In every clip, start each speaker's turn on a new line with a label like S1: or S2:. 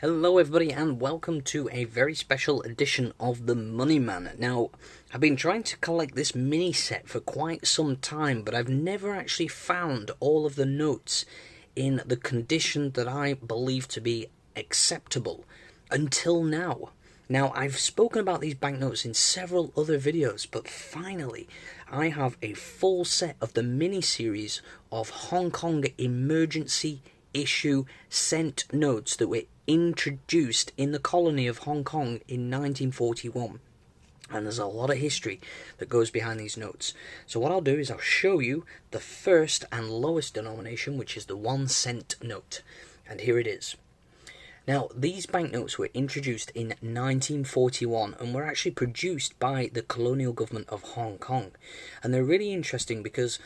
S1: Hello everybody and welcome to a very special edition of the Money Man. Now, I've been trying to collect this mini set for quite some time, but I've never actually found all of the notes in the condition that I believe to be acceptable until now. Now, I've spoken about these banknotes in several other videos, but finally, I have a full set of the mini-series of Hong Kong emergency issue cent notes that were introduced in the colony of Hong Kong in 1941. And there's a lot of history that goes behind these notes. So what I'll do is I'll show you the first and lowest denomination, which is the 1 cent note. And here it is. Now, these banknotes were introduced in 1941 and were actually produced by the colonial government of Hong Kong. And they're really interesting because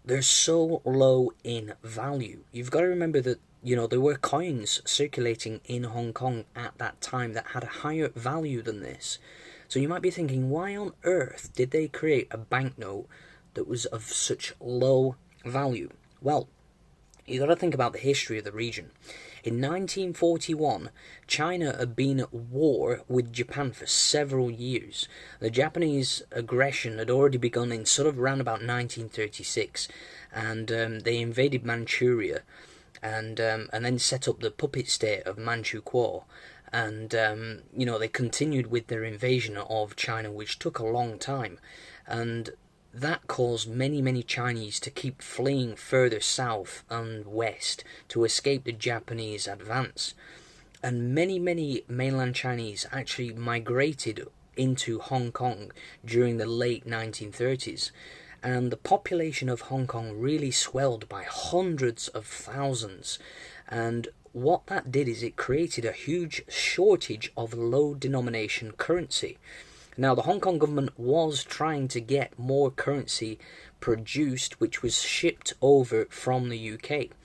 S1: they're so low in value. You've got to remember that, there were coins circulating in Hong Kong at that time that had a higher value than this. So you might be thinking, why on earth did they create a banknote that was of such low value? Well, you've got to think about the history of the region. In 1941, China had been at war with Japan for several years. The Japanese aggression had already begun in sort of around about 1936, and they invaded Manchuria, and then set up the puppet state of Manchukuo. And, they continued with their invasion of China, which took a long time. And that caused many Chinese to keep fleeing further south and west to escape the Japanese advance. And many mainland Chinese actually migrated into Hong Kong during the late 1930s. And the population of Hong Kong really swelled by hundreds of thousands. And what that did is it created a huge shortage of low denomination currency. Now, the Hong Kong government was trying to get more currency produced, which was shipped over from the UK.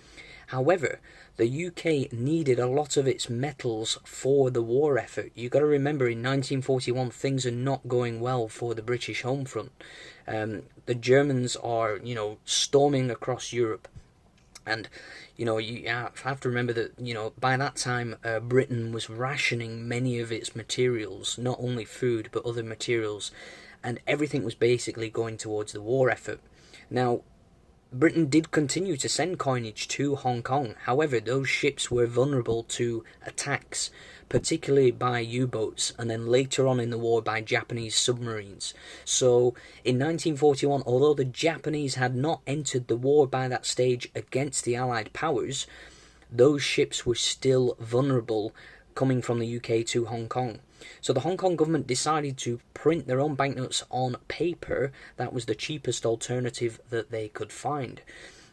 S1: However, the UK needed a lot of its metals for the war effort. You've got to remember, in 1941, things are not going well for the British home front. The Germans are, storming across Europe. And, you have to remember that, by that time, Britain was rationing many of its materials, not only food, but other materials, and everything was basically going towards the war effort. Now, Britain did continue to send coinage to Hong Kong. However, those ships were vulnerable to attacks, particularly by U-boats, and then later on in the war by Japanese submarines. So, in 1941, although the Japanese had not entered the war by that stage against the Allied powers, those ships were still vulnerable coming from the UK to Hong Kong. So the Hong Kong government decided to print their own banknotes on paper. That was the cheapest alternative that they could find.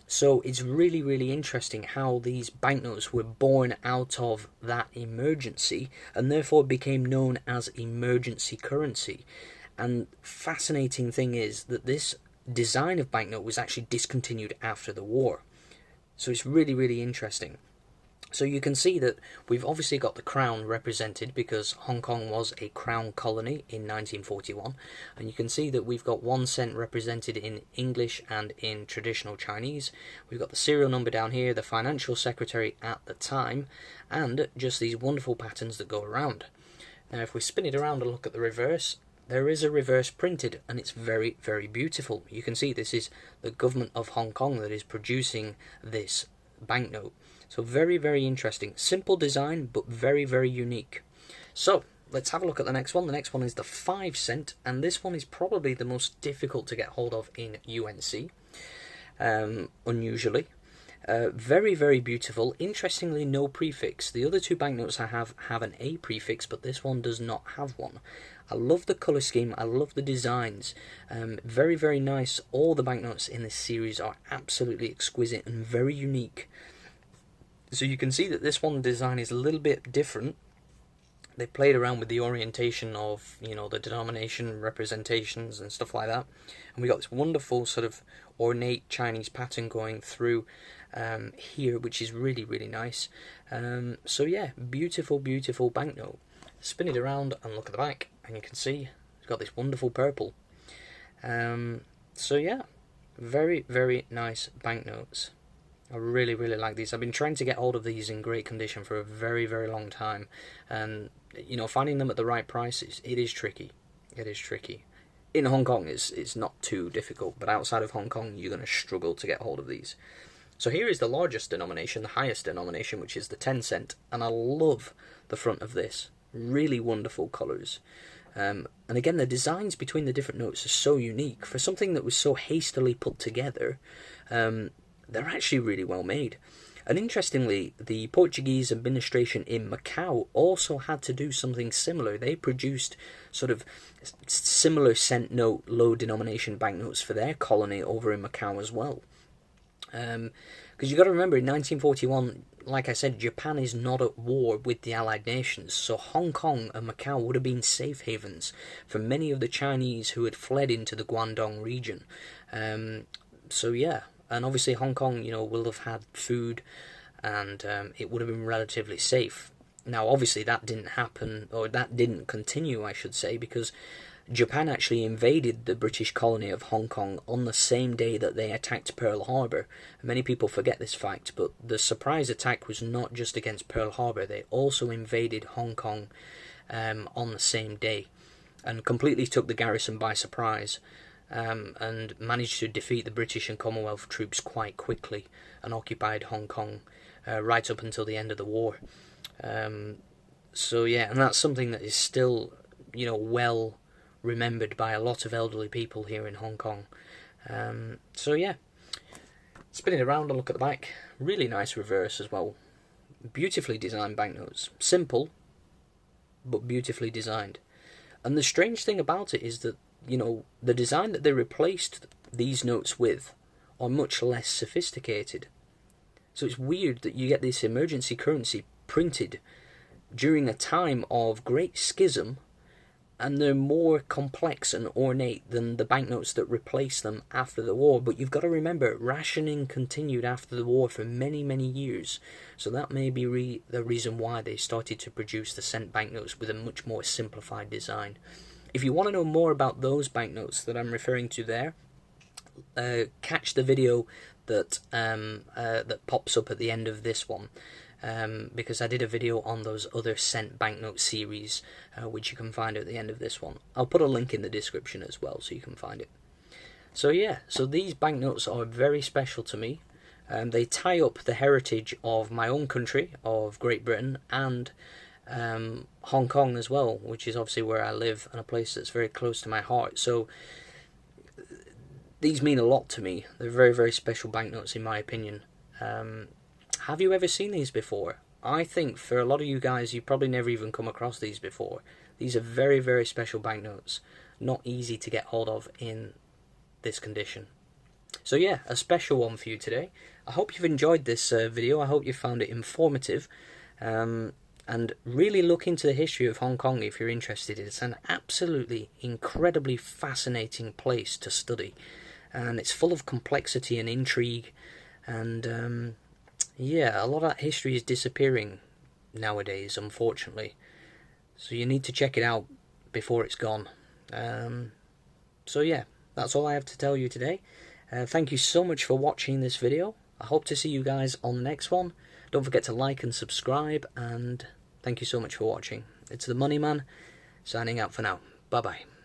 S1: So it's really interesting how these banknotes were born out of that emergency and therefore became known as emergency currency. And fascinating thing is that this design of banknote was actually discontinued after the war. So it's really interesting. So you can see that we've obviously got the crown represented because Hong Kong was a crown colony in 1941. And you can see that we've got 1 cent represented in English and in traditional Chinese. We've got the serial number down here, the financial secretary at the time, and just these wonderful patterns that go around. Now if we spin it around and look at the reverse, there is a reverse printed, and it's very beautiful. You can see this is the government of Hong Kong that is producing this banknote. So very interesting. Simple design, but very unique. So, let's have a look at the next one. The next one is the 5 cent, and this one is probably the most difficult to get hold of in UNC, unusually. Very beautiful. Interestingly, no prefix. The other two banknotes I have an A prefix, but this one does not have one. I love the colour scheme, I love the designs. Very nice. All the banknotes in this series are absolutely exquisite and very unique. So you can see that this one design is a little bit different. They played around with the orientation of, the denomination representations and stuff like that. And we got this wonderful sort of ornate Chinese pattern going through here, which is really nice. So yeah, beautiful banknote. Spin it around and look at the back, and you can see it's got this wonderful purple. So yeah, very nice banknotes. I really, really like these. I've been trying to get hold of these in great condition for a very, very long time, and finding them at the right prices, it is tricky. It is tricky. In Hong Kong, it's not too difficult, but outside of Hong Kong, you're going to struggle to get hold of these. So here is the largest denomination, the highest denomination, which is the 10 cent, and I love the front of this. Really wonderful colours. And again, the designs between the different notes are so unique. For something that was so hastily put together, they're actually really well made. And interestingly, the Portuguese administration in Macau also had to do something similar. They produced sort of similar cent note, low denomination banknotes for their colony over in Macau as well. Because you've got to remember, in 1941, like I said, Japan is not at war with the Allied nations, so Hong Kong and Macau would have been safe havens for many of the Chinese who had fled into the Guangdong region. So yeah, and obviously Hong Kong, will have had food, and it would have been relatively safe. Now, obviously, that didn't happen, or that didn't continue, I should say, because Japan actually invaded the British colony of Hong Kong on the same day that they attacked Pearl Harbor. Many people forget this fact, but the surprise attack was not just against Pearl Harbor. They also invaded Hong Kong on the same day and completely took the garrison by surprise, and managed to defeat the British and Commonwealth troops quite quickly and occupied Hong Kong right up until the end of the war. So yeah, and that's something that is still, well remembered by a lot of elderly people here in Hong Kong. So yeah, spinning around and look at the back, really nice reverse as well. Beautifully designed banknotes, simple but beautifully designed. And the strange thing about it is that the design that they replaced these notes with are much less sophisticated. So it's weird that you get this emergency currency printed during a time of great schism, and they're more complex and ornate than the banknotes that replaced them after the war. But you've got to remember, rationing continued after the war for many, many years. So that may be the reason why they started to produce the cent banknotes with a much more simplified design. If you want to know more about those banknotes that I'm referring to there, catch the video that that pops up at the end of this one. Because I did a video on those other cent banknote series, which you can find at the end of this one. I'll put a link in the description as well, so you can find it. So yeah, so these banknotes are very special to me. They tie up the heritage of my own country, of Great Britain, and Hong Kong as well, which is obviously where I live, and a place that's very close to my heart. So these mean a lot to me. They're very, very special banknotes in my opinion. Have you ever seen these before? I think for a lot of you guys, you've probably never even come across these before. These are very, very special banknotes. Not easy to get hold of in this condition. So yeah, a special one for you today. I hope you've enjoyed this video. I hope you found it informative. And really look into the history of Hong Kong if you're interested. It's an absolutely incredibly fascinating place to study. And it's full of complexity and intrigue. And yeah, a lot of that history is disappearing nowadays, unfortunately. So you need to check it out before it's gone. So yeah, that's all I have to tell you today. Thank you so much for watching this video. I hope to see you guys on the next one. Don't forget to like and subscribe, and thank you so much for watching. It's the Money Man, signing out for now. Bye-bye.